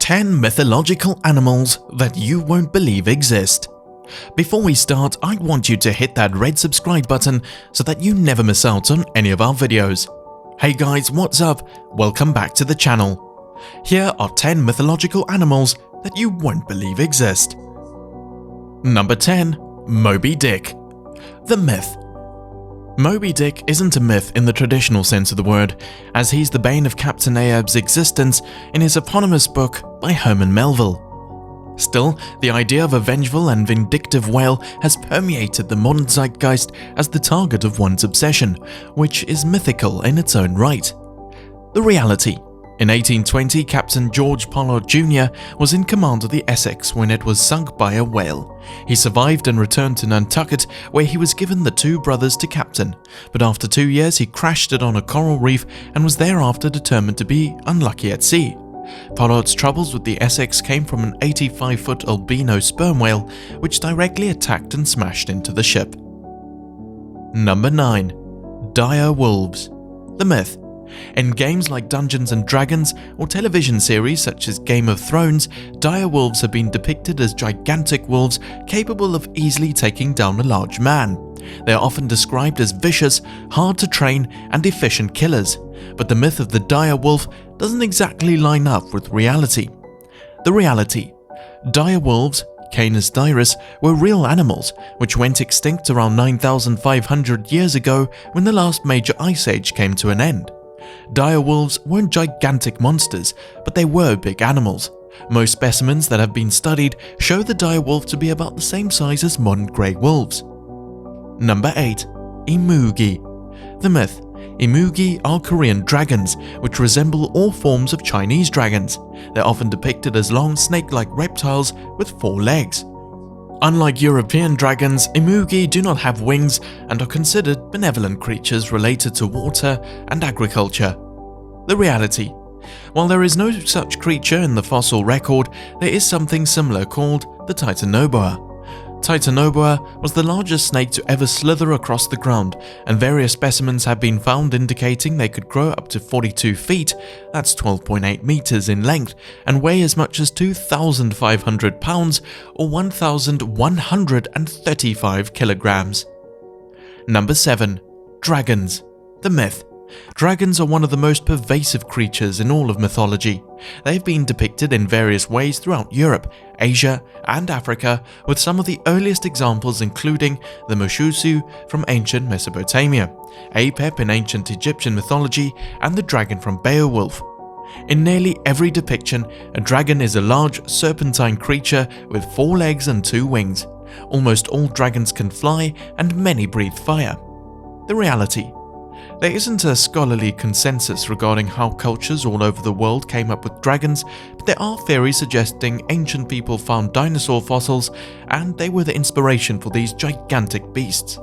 10 mythological animals that you won't believe exist. Before we start, I want you to hit that red subscribe button so that you never miss out on any of our videos. Hey guys, what's up? Welcome back to the channel. Here are 10 mythological animals that you won't believe exist. Number 10. Moby Dick. The myth. Moby Dick isn't a myth in the traditional sense of the word, as he's the bane of Captain Ahab's existence in his eponymous book by Herman Melville. Still, the idea of a vengeful and vindictive whale has permeated the modern zeitgeist as the target of one's obsession, which is mythical in its own right. The reality. In 1820, Captain George Pollard Jr. was in command of the Essex when it was sunk by a whale. He survived and returned to Nantucket, where he was given the two brothers to captain, but after 2 years he crashed it on a coral reef and was thereafter determined to be unlucky at sea. Pollard's troubles with the Essex came from an 85-foot albino sperm whale, which directly attacked and smashed into the ship. Number 9. Dire wolves. The myth. In games like Dungeons & Dragons or television series such as Game of Thrones, dire wolves have been depicted as gigantic wolves capable of easily taking down a large man. They are often described as vicious, hard to train, and efficient killers, but the myth of the dire wolf doesn't exactly line up with reality. The reality. Dire wolves, Canis dirus, were real animals which went extinct around 9,500 years ago when the last major ice age came to an end. Dire wolves weren't gigantic monsters, but they were big animals. Most specimens that have been studied show the dire wolf to be about the same size as modern grey wolves. Number 8. Imugi. The myth. Imugi are Korean dragons, which resemble all forms of Chinese dragons. They're often depicted as long snake-like reptiles with 4 legs. Unlike European dragons, Imugi do not have wings and are considered benevolent creatures related to water and agriculture. The reality. While there is no such creature in the fossil record, there is something similar called the Titanoboa. Titanoboa was the largest snake to ever slither across the ground, and various specimens have been found indicating they could grow up to 42 feet, that's 12.8 meters in length, and weigh as much as 2,500 pounds or 1,135 kilograms. Number 7. Dragons. The myth. Dragons are one of the most pervasive creatures in all of mythology. They've been depicted in various ways throughout Europe, Asia, and Africa, with some of the earliest examples including the Mushusu from ancient Mesopotamia, Apep in ancient Egyptian mythology, and the dragon from Beowulf. In nearly every depiction, a dragon is a large, serpentine creature with 4 legs and 2 wings. Almost all dragons can fly, and many breathe fire. The reality. There isn't a scholarly consensus regarding how cultures all over the world came up with dragons, but there are theories suggesting ancient people found dinosaur fossils and they were the inspiration for these gigantic beasts.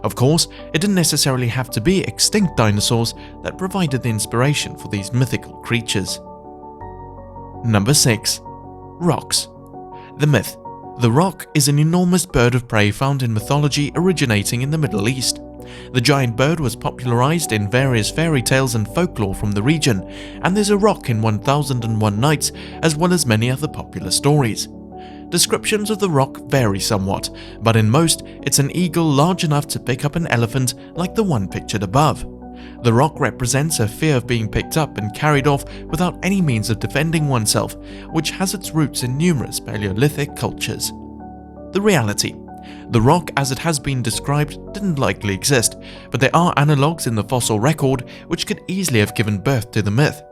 Of course, it didn't necessarily have to be extinct dinosaurs that provided the inspiration for these mythical creatures. Number 6. Rocks. The myth. The roc is an enormous bird of prey found in mythology originating in the Middle East. The giant bird was popularized in various fairy tales and folklore from the region, and there's a roc in 1001 Nights as well as many other popular stories. Descriptions of the roc vary somewhat, but in most, it's an eagle large enough to pick up an elephant like the one pictured above. The roc represents a fear of being picked up and carried off without any means of defending oneself, which has its roots in numerous Paleolithic cultures. The reality. The roc, as it has been described, didn't likely exist, but there are analogues in the fossil record which could easily have given birth to the myth.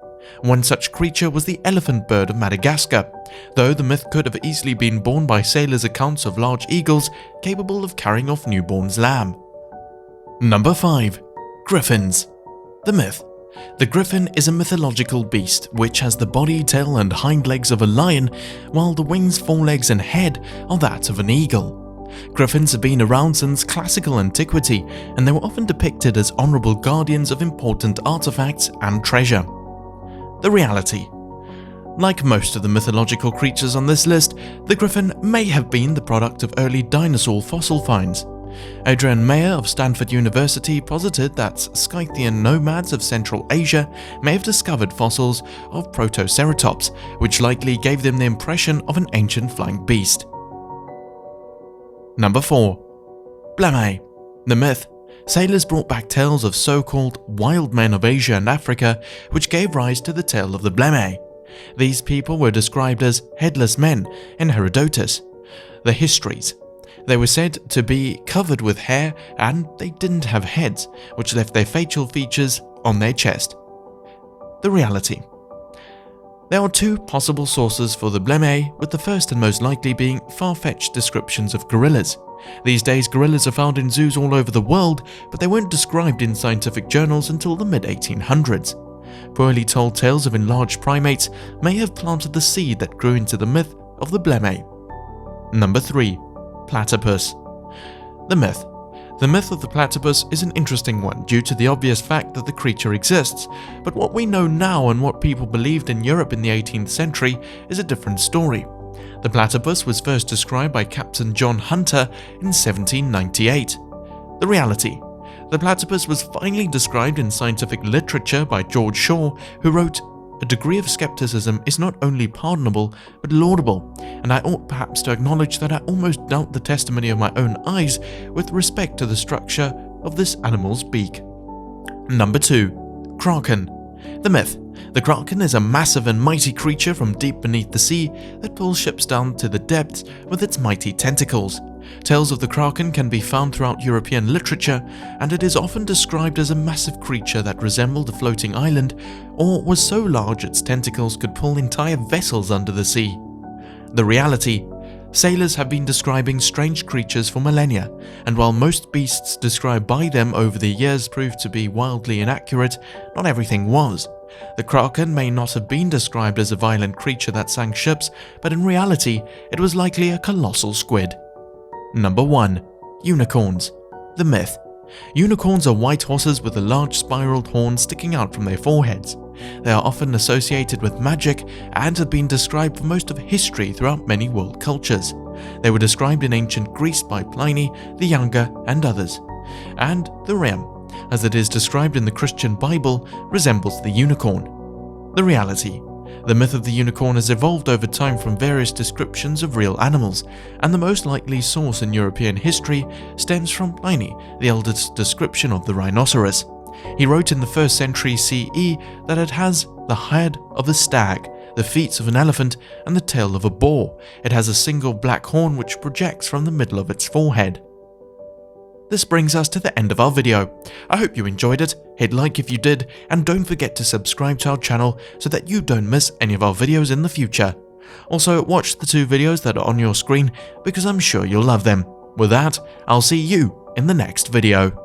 One such creature was the elephant bird of Madagascar, though the myth could have easily been born by sailors' accounts of large eagles capable of carrying off newborn's lamb. Number 5. Griffins. The myth. The griffin is a mythological beast which has the body, tail, and hind legs of a lion, while the wings, forelegs, and head are that of an eagle. Griffins have been around since classical antiquity, and they were often depicted as honorable guardians of important artifacts and treasure. The reality. Like most of the mythological creatures on this list, the griffin may have been the product of early dinosaur fossil finds. Adrian Mayer of Stanford University posited that Scythian nomads of Central Asia may have discovered fossils of Protoceratops, which likely gave them the impression of an ancient flying beast. Number 4. Bleme. The myth. Sailors brought back tales of so-called wild men of Asia and Africa, which gave rise to the tale of the Bleme. These people were described as headless men in Herodotus. The histories. They were said to be covered with hair and they didn't have heads, which left their facial features on their chest. The reality. There are two possible sources for the Bleme, with the first and most likely being far-fetched descriptions of gorillas. These days, gorillas are found in zoos all over the world, but they weren't described in scientific journals until the mid-1800s. Poorly told tales of enlarged primates may have planted the seed that grew into the myth of the Bleme. Number 3. Platypus. The myth. The myth of the platypus is an interesting one due to the obvious fact that the creature exists, but what we know now and what people believed in Europe in the 18th century is a different story. The platypus was first described by Captain John Hunter in 1798. The reality. The platypus was finally described in scientific literature by George Shaw, who wrote, "A degree of skepticism is not only pardonable, but laudable, and I ought perhaps to acknowledge that I almost doubt the testimony of my own eyes with respect to the structure of this animal's beak." Number 2. Kraken. The myth. The Kraken is a massive and mighty creature from deep beneath the sea that pulls ships down to the depths with its mighty tentacles. Tales of the Kraken can be found throughout European literature, and it is often described as a massive creature that resembled a floating island or was so large its tentacles could pull entire vessels under the sea. The reality. Sailors have been describing strange creatures for millennia, and while most beasts described by them over the years proved to be wildly inaccurate, not everything was. The Kraken may not have been described as a violent creature that sank ships, but in reality, it was likely a colossal squid. Number 1. Unicorns. The myth. Unicorns are white horses with a large spiraled horn sticking out from their foreheads. They are often associated with magic and have been described for most of history throughout many world cultures. They were described in ancient Greece by Pliny the Younger and others. And the ram, as it is described in the Christian Bible, resembles the unicorn. The reality. The myth of the unicorn has evolved over time from various descriptions of real animals, and the most likely source in European history stems from Pliny the Elder's description of the rhinoceros. He wrote in the 1st century CE that it has the head of a stag, the feet of an elephant, and the tail of a boar. It has a single black horn which projects from the middle of its forehead. This brings us to the end of our video. I hope you enjoyed it, hit like if you did, and don't forget to subscribe to our channel so that you don't miss any of our videos in the future. Also, watch the 2 videos that are on your screen because I'm sure you'll love them. With that, I'll see you in the next video.